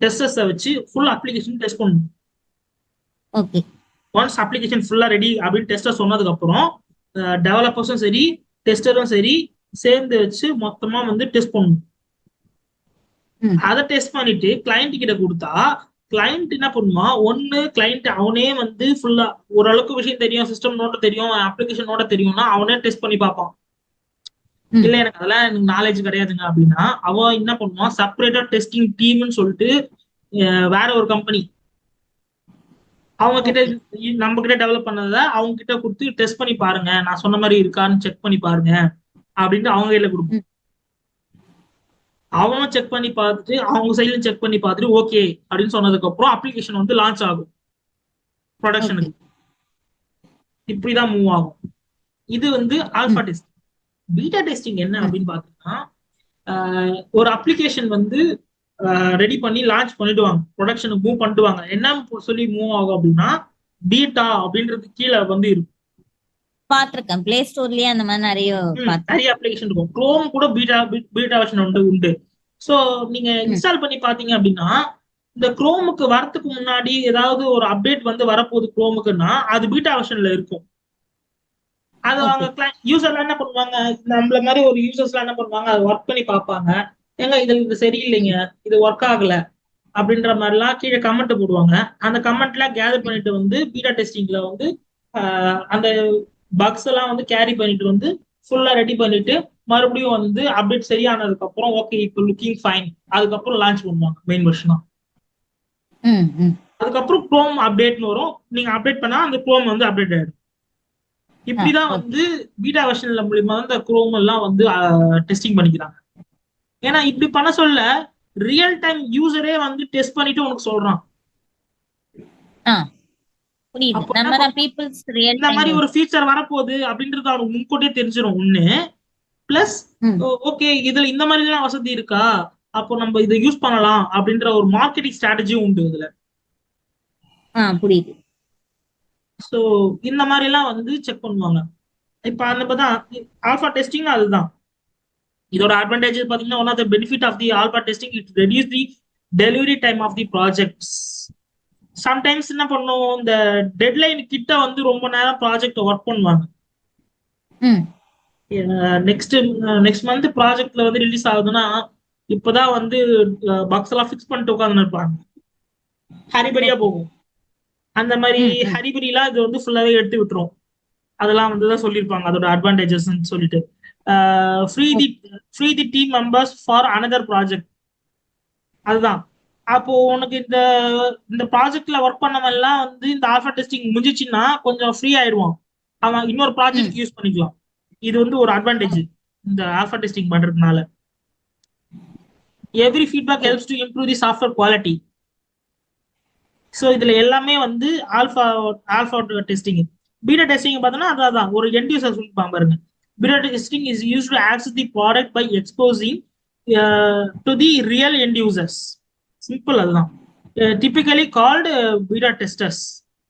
டெஸ்டர்ஸை வச்சு ஃபுல் அப்ளிகேஷன் டெஸ்ட் பண்ணுவோம். ஓகே. ஒன்ஸ் அப்ளிகேஷன் ஃபுல்லா ரெடி அப்படின்னு டெஸ்டர் சொன்னதுக்கு அப்புறம் டெவலப்பர்ஸும் சரி டெஸ்டரும் சரி சேர்ந்து வச்சு மொத்தமா வந்து டெஸ்ட் பண்ணுவோம். ம். அதை டெஸ்ட் பண்ணிட்டு கிளைண்ட் கிட்ட கொடுத்தா கிளைண்ட் என்ன பண்ணுமா, ஒன்னு கிளைண்ட் அவனே வந்து ஃபுல்லா ஓரளவுக்கு விஷயம் தெரியும், சிஸ்டம் நோட்ட தெரியும், அப்ளிகேஷன் நோட்ட தெரியும்னா அவனே டெஸ்ட் பண்ணி பார்ப்பான். ம். இல்ல எனக்கு அதெல்லாம் எனக்கு நாலேஜ் கிடையாதுங்க அப்படின்னா அவன் என்ன பண்ணுவான், செப்பரேட்டா டெஸ்டிங் டீம்னு சொல்லிட்டு வேற ஒரு கம்பெனி அவங்க கிட்ட ஓகே. நம்ம கிட்ட டெவலப் பண்ணதை அவங்க கிட்ட கொடுத்து டெஸ்ட் பண்ணி பாருங்க, நான் சொன்ன மாதிரி இருக்கான்னு செக் பண்ணி பாருங்க அப்படின்ட்டு அவங்க கையில கொடுப்போம். ம். அவனும் செக் பண்ணி பார்த்துட்டு அவங்க சைட்ல செக் பண்ணி பார்த்துட்டு ஓகே அப்படின்னு சொன்னதுக்கு அப்புறம் அப்ளிகேஷன் வந்து லான்ச் ஆகும் ஓகே. ப்ரொடக்ஷனுக்கு. இப்படிதான் மூவ் ஆகும். இது வந்து ஆல்பா ம். டெஸ்ட். பீட்டா டெஸ்டிங் என்ன ம். அப்படின்னு பாத்தீங்கன்னா, ஒரு அப்ளிகேஷன் வந்து ரெடி பண்ணி லான்ச் பண்ணிடுவாங்க, ப்ரொடக்ஷனுக்கு மூவ் பண்ணிடுவாங்க. என்ன சொல்லி மூவ் ஆகும் அப்படின்னா பீட்டா அப்படின்றது கீழே வந்து இருக்கும். பாத்திருக்கேன், பிளே ஸ்டோர்லயே அந்த மாதிரி நிறைய பாத்திருக்கேன். நிறைய அப்ளிகேஷன் இருக்கும். குரோம் கூட பீட்டா பீட்டா வெர்ஷன் உண்டு. ஸோ நீங்க ம். இன்ஸ்டால் பண்ணி பாத்தீங்க அப்படின்னா இந்த குரோமுக்கு வரத்துக்கு முன்னாடி ஏதாவது ஒரு அப்டேட் வந்து வரப்போகுது குரோமுக்குன்னா அது பீட்டா வெர்ஷன்ல இருக்கும். அது ஓகே. அவங்க யூசர்ல என்ன பண்ணுவாங்க, நம்மள மாதிரி ஒரு யூசர்ஸ்ல என்ன பண்ணுவாங்க, அதை ஒர்க் பண்ணி பார்ப்பாங்க. ஏங்க இது சரியில்லைங்க, இது ஒர்க் ஆகல அப்படின்ற மாதிரிலாம் கீழே கமெண்ட் போடுவாங்க. அந்த கமெண்ட்லாம் கேதர் பண்ணிட்டு வந்து பீட்டா டெஸ்டிங்ல வந்து அந்த பக்ஸ் எல்லாம் வந்து கேரி பண்ணிட்டு வந்து ஃபுல்லா ரெடி பண்ணிட்டு மறுபடியும் வந்து அப்டேட் சரியானதுக்கு அப்புறம் ஓகே இப்போ லுக்கிங் ஃபைன், அதுக்கப்புறம் லான்ச் பண்ணுவாங்க மெயின் வெர்ஷனா. ம். ம். அதுக்கப்புறம் குரோம் அப்டேட்னு வரும், நீங்க அப்டேட் பண்ணா அந்த குரோம் வந்து அப்டேட் ஆயிடும். இப்படிதான் ஓகே. வந்து பீட்டா வெர்ஷன்ல மூலியமா இந்த குரோம் எல்லாம் வந்து டெஸ்டிங் பண்ணிக்கிறாங்க. ஏன்னா இப்படி பண்ண சொல்ல ரியல் டைம் யூசரே வந்து டெஸ்ட் பண்ணிட்டு உனக்கு சொல்றான். புரியுது, அப்ப என்ன நம்ம தான் பண்ணும், பீப்புள்ஸ் ரியல் இந்த டைம் மாதிரி ஒரு யூஸ். ஃபீச்சர் வரப்போகுது அப்படின்றது அவனுக்கு முன்கூட்டியே தெரிஞ்சிடும் ஒண்ணு. பிளஸ் ம். ஓகே இதுல இந்த மாதிரி எல்லாம் வசதி இருக்கா, அப்போ நம்ம இதை யூஸ் பண்ணலாம் அப்படின்ற ஒரு மார்க்கெட்டிங் ஸ்ட்ராட்டஜியும் உண்டு இதுல. புரியுது. ஸோ இந்த மாதிரி எல்லாம் வந்து செக் பண்ணுவாங்க. இப்ப அந்த தான் ஆல்பா டெஸ்டிங் அதுதான். இதோட அட்வான்டேஜ் பாத்தீங்கன்னா one of the benefit of the alpha testing it reduce the delivery time of the projects. Sometimes என்ன பண்ணும், இந்த டெட்லைன் கிட்ட வந்து ரொம்ப நேரம் ப்ராஜெக்ட் ஒர்க் பண்ணுவாங்க. ம். நெக்ஸ்ட் நெக்ஸ்ட் மந்த் ப்ராஜெக்ட்ல வந்து ரிலீஸ் ஆகுதுன்னா இப்பதான் வந்து பக்ஸ் எல்லாம் ஃபிக்ஸ் பண்ணிட்டு உட்காந்து இருப்பாங்க, ஹரிபரியா ஓகே. போகும். அந்த மாதிரி ம். ம். ஹரிபரிலாம் இது வந்து ஃபுல்லாவே எடுத்து விட்டுரும். அதெல்லாம் வந்து தான் சொல்லியிருப்பாங்க அதோட அட்வான்டேஜஸ் சொல்லிட்டு. Free the okay. Free the team members for another project. அதுதான். அப்போ உனக்கு இந்த இந்த ப்ராஜெக்ட்ல ஒர்க் பண்ணவன் எல்லாம் வந்து இந்த ஆல்பா டெஸ்டிங் முடிஞ்சிச்சுன்னா கொஞ்சம் ஃப்ரீ ஆயிடுவான், அவன் இன்னொரு ம். ப்ராஜெக்ட் யூஸ் பண்ணிக்கலாம். இது வந்து ஒரு அட்வான்டேஜ் இந்த ஆல்பா டெஸ்டிங் பண்றதுனால. Every feedback oh. Helps to improve the software quality. So இதுல எல்லாமே வந்து alpha alpha testing. Beta testing பார்த்தோம்னா அதான் ஒரு எண்ட் யூசர் சொல்லிப்பாங்க பாருங்க. Beta testing is use to access the product by exposing to the real end users. Simple அதுதான். Typically called beta testers.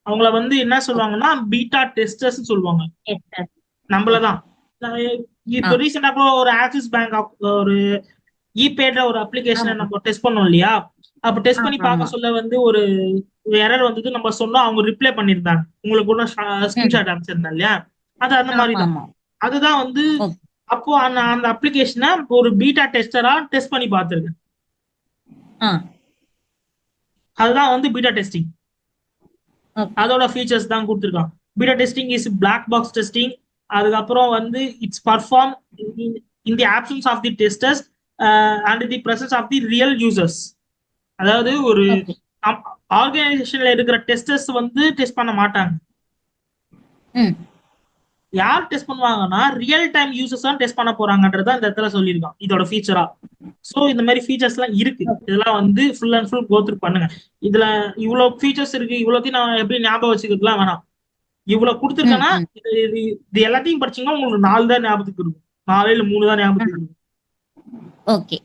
அவங்கள வந்து என்ன சொல்லுவாங்கன்னா பீட்டா டெஸ்டர்ஸ் சொல்லுவாங்க. நம்மளதான். இப்போ ரீசெண்டா கூட ஒரு ஆக்சிஸ் பேங்க் ஒரு இபேட்ல ஒரு அப்ளிகேஷனை நம்ம டெஸ்ட் பண்ணோம் இல்லையா, அப்ப டெஸ்ட் பண்ணி பார்க்க சொல்ல வந்து ஒரு எரர் வந்தது, நம்ம சொன்னோம், அவங்க ரிப்ளை பண்ணிருந்தாங்க, உங்களுக்கு கூட ஸ்கிரீன்ஷாட் அனுப்பிச்சிருந்தேன் இல்லையா, அது அந்த மாதிரி தான். அதுதான் வந்து அப்போ அந்த அந்த அப்ளிகேஷனை ஒரு பீட்டா டெஸ்டரா டெஸ்ட் பண்ணி பார்த்துருக்கேன். அதுதான் வந்து பீட்டா டெஸ்டிங். அதோட ஃபீச்சர்ஸ் தான் கொடுத்துருக்கான். Beta testing is black box testing. அதுக்கப்புறம் வந்து it's perform in the options of the testers and the presence of the real users. அதாவது ஒரு ஆர்கனைசேஷன்ல இருக்கிற டெஸ்டர்ஸ் வந்து டெஸ்ட் பண்ண மாட்டாங்க. யார் டெஸ்ட் பண்ணுவாங்கன்னா ரியல் டைம் யூசர்ஸ் தான் டெஸ்ட் பண்ண போறாங்கன்றத இந்த இடத்துல சொல்லியிருக்கான் இதோட ஃபீச்சரா. சோ இந்த மாதிரி ஃபீச்சர்ஸ் எல்லாம் இருக்கு. இதெல்லாம் வந்து ஃபுல் அண்ட் ஃபுல் கோத்ரூ பண்ணுங்க. இதுல இவ்வளவு ஃபீச்சர்ஸ் இருக்கு, இவ்வளோத்தையும் நான் எப்படி ஞாபகம் வச்சுக்கிறதுலாம் வேணாம். இவ்வளவு கொடுத்துருக்கேன்னா இது எல்லாத்தையும் படிச்சீங்கன்னா உங்களுக்கு 4 தான் ஞாபகத்துக்கு இருக்கும், 4 இல்ல 3 தான் ஞாபகத்துக்கு இருக்கும். ஓகே,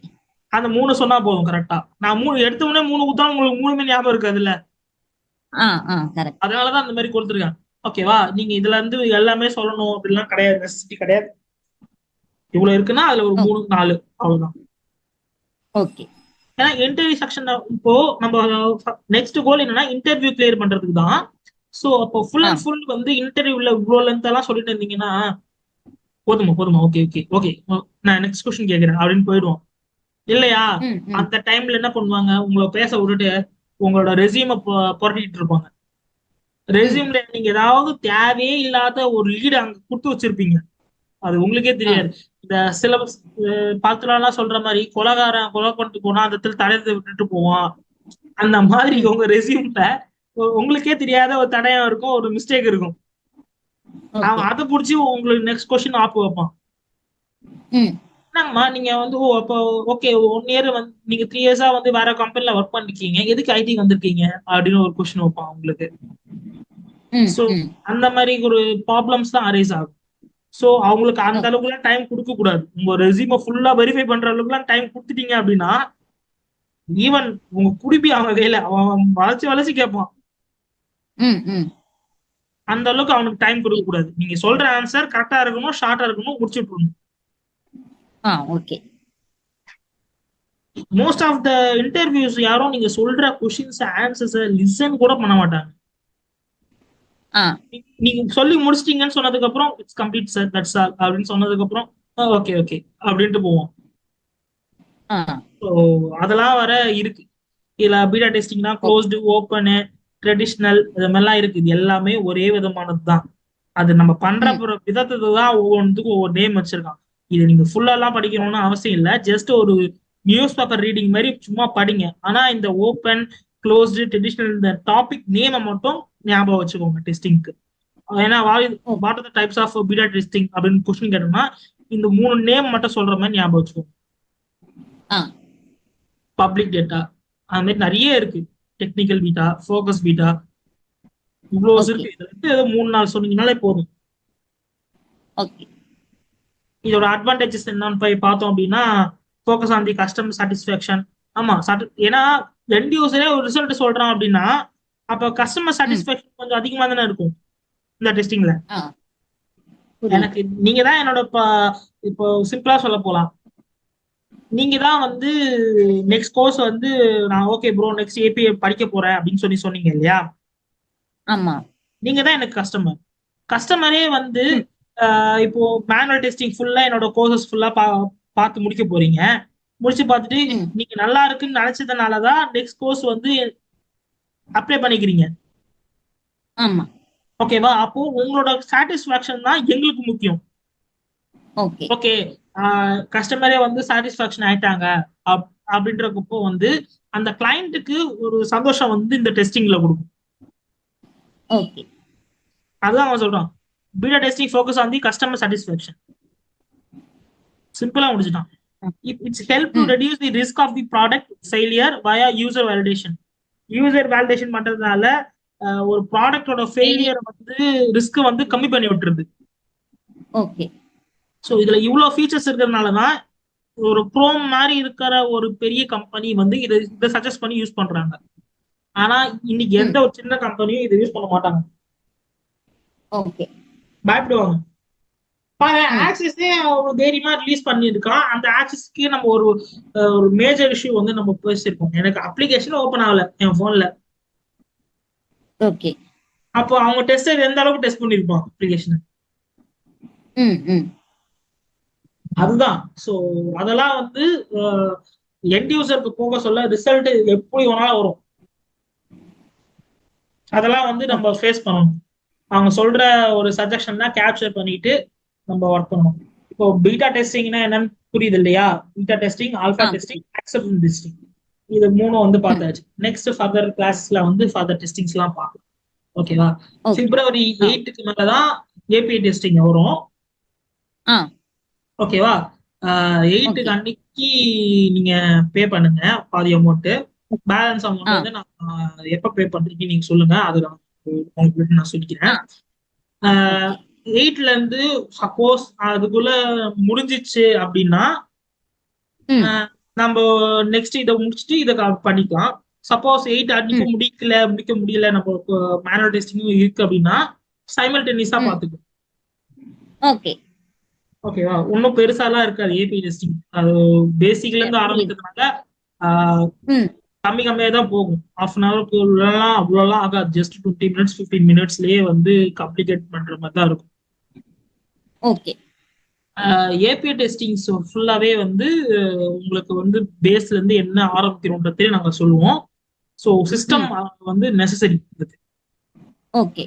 அந்த 3 சொன்னா போதும் கரெக்டா. நான் 3 எடுத்த உடனே 3 கொடுத்தா உங்களுக்கு 3மே ஞாபகம் இருக்காது இல்ல. அதனாலதான் அந்த மாதிரி கொடுத்துருக்கேன். ஓகேவா, நீங்க இதுல இருந்து எல்லாமே சொல்லணும் அப்படிலாம் கிடையாது, நெசசிட்டி கிடையாது. இவ்வளவு இருக்குன்னா அதுல ஒரு 3 4 அவ்வளவுதான். ஓகே. ஏன்னா இன்டர்வியூ செக்ஷன் இப்போ நம்ம நெக்ஸ்ட் கோல் என்னன்னா இன்டர்வியூ கிளியர் பண்றதுக்கு தான். சோ அப்போ ஃபுல் அண்ட் ஃபுல் வந்து இன்டர்வியூல இவ்வளவு லென்த் எல்லாம் சொல்லிட்டு இருந்தீங்கன்னா போதுமா ஓகே ஓகே ஓகே நான் நெக்ஸ்ட் கொஸ்டின் கேட்கிறேன் அப்படின்னு போயிடுவோம். இல்லையா? ம், ம், அந்த டைம்ல என்ன பண்ணுவாங்க, உங்களை பேச விட்டுட்டு உங்களோட ரெசியூமை புரட்டிட்டு இருப்பாங்க. ம். ரெசியூம்ல நீங்க ஏதாவது தேவையே இல்லாத ஒரு லீடு அங்க கொடுத்து வச்சிருப்பீங்க, அது உங்களுக்கே ஆ. தெரியாது. இந்த சிலபஸ் பாத்துலாம் சொல்ற மாதிரி கொலைகாரன் கொலை பண்ணிட்டு போனா அந்த இடத்துல தடயத்தை விட்டுட்டு போவான். அந்த மாதிரி ம். உங்க ரெசியூம்ல உங்களுக்கே தெரியாத ஒரு தடயம் இருக்கும், ஒரு மிஸ்டேக் இருக்கும். ஓகே. அவன் அதை புடிச்சு உங்களுக்கு நெக்ஸ்ட் கொஸ்டின் ஆப் வைப்பான். ம். என்னங்கம்மா நீங்க வந்து ஓ அப்போ ஓகே 1 இயர் வந்து நீங்க 3 இயர்ஸா வந்து வேற கம்பெனில ஒர்க் பண்ணிருக்கீங்க, எதுக்கு ஐடி வந்திருக்கீங்க அப்படின்னு ஒரு கொஸ்டின் வைப்பான் உங்களுக்கு. ம், ஸோ ம். அந்த மாதிரி ஒரு ப்ராப்ளம்ஸ் தான் அரைஸ் ஆகும். ஸோ அவங்களுக்கு அந்த ஓகே. அளவுக்குலாம் டைம் கொடுக்க கூடாது. உங்க ரெசியூமை ஃபுல்லா வெரிஃபை பண்ற அளவுக்குலாம் டைம் கொடுத்துட்டீங்க அப்படின்னா ஈவன் உங்க குடிப்பி அவங்க கையில அவன் வளைச்சு வளைச்சு கேட்பான். ம், ம். அந்த அளவுக்கு அவனுக்கு டைம் கொடுக்க கூடாது. நீங்க சொல்ற ஆன்சர் கரெக்டா இருக்கணும், ஷார்ட்டா இருக்கணும், முடிச்சு விட்டுருணும். Okay. Most of the interviews யாரும் நீங்க சொல்ற கொஸ்டின்ஸ் ஆன்சர்ஸ் லிசன் கூட பண்ண மாட்டாங்க. ஆ. நீங்க சொல்லி முடிச்சிட்டீங்கன்னு சொன்னதுக்கு அப்புறம் it's complete sir that's all அப்படின்னு சொன்னதுக்கு அப்புறம் ஓகே ஓகே அப்படின்ட்டு போவோம். ஆ. ஸோ அதெல்லாம் வர இருக்கு. இதுல பீட்டா டெஸ்டிங்னா ஓகே. க்ளோஸ்டு, ஓப்பனு, ட்ரெடிஷ்னல் இது மாதிரிலாம் இருக்கு. இது எல்லாமே ஒரே விதமானது தான். அது நம்ம பண்ற ம். விதத்துக்கு தான் ஒவ்வொன்றுக்கும் ஒவ்வொரு நேம் வச்சிருக்கான். இது நீங்க ஃபுல்லாலாம் படிக்கணும்னு அவசியம் இல்லை. ஜஸ்ட் ஒரு நியூஸ் பேப்பர் ரீடிங் மாதிரி சும்மா படிங்க. ஆனா இந்த ஓப்பன், க்ளோஸ்டு, ட்ரெடிஷ்னல் இந்த டாபிக் நேமை மட்டும் ஞாபகம் வச்சுக்கோங்க டெஸ்டிங்க்கு. ஏன்னா oh. What are the types of beta testing அப்படின்னு கொஸ்டின் கேட்டோம்னா இந்த 3 நேம் மட்டும் சொல்ற மாதிரி ஞாபகம் வச்சுக்கோங்க. ஆ. பப்ளிக் டேட்டா அது மாதிரி நிறைய இருக்கு. டெக்னிக்கல் பீட்டா, ஃபோக்கஸ் பீட்டா, இவ்வளோ ஓகே. இருக்கு. இதுல இருந்து ஏதோ 3-4 சொன்னீங்கனாலே போதும். ஓகே. இதோட அட்வான்டேஜஸ் என்னன்னு போய் பார்த்தோம் அப்படின்னா focus on the customer satisfaction. ஆமா ஏன்னா எண்ட் யூசரே ஒரு ரிசல்ட் சொல்றான் அப்படின்னா அப்போ கஸ்டமர் ம். சாட்டிஸ்ஃபேக்ஷன் கொஞ்சம் அதிகமா தானே இருக்கும் இந்த டெஸ்டிங்ல. ஆ. புரியுது. எனக்கு நீங்க தான் என்னோட இப்போ சிம்பிளா சொல்ல போலாம், நீங்க தான் வந்து நெக்ஸ்ட் கோர்ஸ் வந்து நான் ஓகே ப்ரோ நெக்ஸ்ட் ஏபிஐ படிக்க போறேன் அப்படின்னு சொன்னீங்க இல்லையா? ஆமா. நீங்க தான் எனக்கு கஸ்டமர். கஸ்டமரே வந்து ம். இப்போ மேனுவல் டெஸ்டிங் ஃபுல்லா என்னோட கோர்சஸ் ஃபுல்லா பார்த்து முடிக்க போறீங்க. முடிச்சு பார்த்துட்டு ம். நீங்க நல்லா இருக்குன்னு நினைச்சதுனாலதான் நெக்ஸ்ட் கோர்ஸ் வந்து அப்ளை பண்ணிக்கிறீங்க. ஆமா. ஓகேவா? அப்போ உங்களோட சாட்டிஸ்ஃபேக்ஷன் தான் எங்களுக்கு முக்கியம். ஓகே. ஓகே கஸ்டமரே வந்து சாட்டிஸ்ஃபேக்ஷன் ஆயிட்டாங்க அப்படின்றப்போ வந்து அந்த கிளையண்ட்டுக்கு ஒரு சந்தோஷம் வந்து இந்த டெஸ்டிங்ல கொடுக்கும். ஓகே. அதுதான் அவன் சொல்றான். Beta testing focus on the customer satisfaction. சிம்பிளா முடிச்சிட்டான். It's help to ம். reduce the risk of the product failure via user validation. User validation பண்றதுனால ஒரு ப்ராடக்டோட ஃபெயிலியர் வந்து ரிஸ்க் வந்து கம்மி பண்ணி விட்டுருது. ஓகே. ஸோ இதுல இவ்வளவு ஃபீச்சர்ஸ் இருக்கிறதுனால தான் ஒரு க்ரோம் மாதிரி இருக்கிற ஒரு பெரிய கம்பெனி வந்து இதை சஜஸ்ட் பண்ணி யூஸ் பண்றாங்க. ஆனா இன்னைக்கு ம். எந்த ஒரு சின்ன கம்பெனியும் இதை யூஸ் பண்ண மாட்டாங்க, ஓகே. பயப்படுவாங்க. ம். ஆக்சிஸே ஒரு தைரியமா ரிலீஸ் பண்ணியிருக்கான். அந்த ஆக்சிஸ்க்கு நம்ம ஒரு மேஜர் இஷ்யூ வந்து நம்ம பேசியிருக்கோம். எனக்கு அப்ளிகேஷன் ஓப்பன் ஆகல என் போன்ல. ஓகே. அப்போ அவங்க டெஸ்டர் எந்த அளவுக்கு டெஸ்ட் பண்ணிருப்பான் அப்ளிகேஷன். ம். ம். அதுதான். ஸோ அதெல்லாம் வந்து எண்ட் யூசருக்கு போக சொல்ல ரிசல்ட் எப்படி வேணாலும் வரும். அதெல்லாம் வந்து நம்ம ஓகே. ஃபேஸ் பண்ணணும். அவங்க சொல்ற ஒரு சஜஷன்னா கேப்சர் பண்ணிட்டு நம்ம ஒர்க் பண்ணணும். இப்போ பீட்டா டெஸ்டிங்னா என்னன்னு புரியுது இல்லையா? பீட்டா டெஸ்டிங், ஆல்பா ஆ. டெஸ்டிங், அக்செப்டன்ஸ் டெஸ்டிங், இது 3 வந்து ம். பார்த்தாச்சு. நெக்ஸ்ட் ஃபர்தர் கிளாஸ்ல வந்து ஃபர்தர் டெஸ்டிங்ஸ் எல்லாம் பார்க்கலாம். ஓகேவா? ஓகே. பிப்ரவரி ஆ. 8க்கு மேலதான் ஏபிஐ டெஸ்டிங் வரும். ஆ. ஓகேவா? 8க்கு ஓகே. அன்னைக்கு நீங்க பே பண்ணுங்க பாதி அமௌண்ட். பேலன்ஸ் அமௌண்ட் ஆ. வந்து நான் எப்ப பே பண்றீங்க நீங்க சொல்லுங்க, அது உங்களுக்கு நான் ஆ. சொல்லிக்கிறேன். ஓகே. 8ல இருந்து சப்போஸ் அதுக்குள்ள முடிஞ்சிச்சு அப்படின்னா ம். நம்ம நெக்ஸ்ட் இதை முடிச்சுட்டு இதை பண்ணிக்கலாம். சப்போஸ் 8 அன்னைக்கு ம். முடிக்க முடியல, நம்ம மேனுவல் டெஸ்டிங்கும் இருக்கு அப்படின்னா சைமல்டேனியஸா ம். பாத்துக்கோ. ஓகே. ஓகேவா? ஒன்னும் பெருசாலாம் இருக்காது ஏபிஐ டெஸ்டிங். அது பேசிக்ல இருந்து புரியுது. ஆரம்பிக்கிறதுனால ஆஹ், ம். கம்மியா தான் போகும். ஹாஃப் அன் ஹவருக்கு அவ்வளோலாம் ஆகாது. ஜஸ்ட் 20 மினிட்ஸ் 15 மினிட்ஸ்லயே வந்து கம்ப்ளீட் பண்ற மாதிரி தான் இருக்கும். ஓகே. ஏபிஐ டெஸ்டிங் ஃபுல்லாவே வந்து உங்களுக்கு வந்து பேஸ்ல இருந்து என்ன ஆரம்பிக்கிறோன்றதே நாங்க சொல்லுவோம். ஸோ சிஸ்டம் வந்து நெசசரி இருக்கு. ஓகே.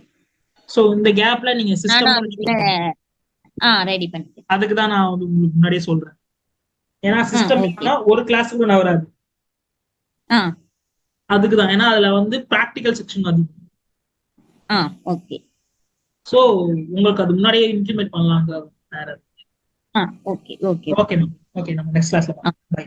ஸோ இந்த கேப்ல நீங்க சிஸ்டம் ரெடி பண்ணிட்டேன். அதுக்கு தான் நான் வந்து உங்களுக்கு முன்னாடியே சொல்றேன். ஏன்னா சிஸ்டம் இல்லைன்னா ஒரு கிளாஸுக்கு நான் வராது. அதுக்கு தான். ஏன்னா அதுல வந்து ப்ராக்டிக்கல் செக்ஷன் அதிகம். ஓகே. ஸோ உங்களுக்கு அது முன்னாடியே இம்ப்ளிமெண்ட் பண்ணலாங்க. வேற okay okay okay ma'am. Okay நம்ம நெக்ஸ்ட் கிளாஸ்ல பார்க்கலாம். பை.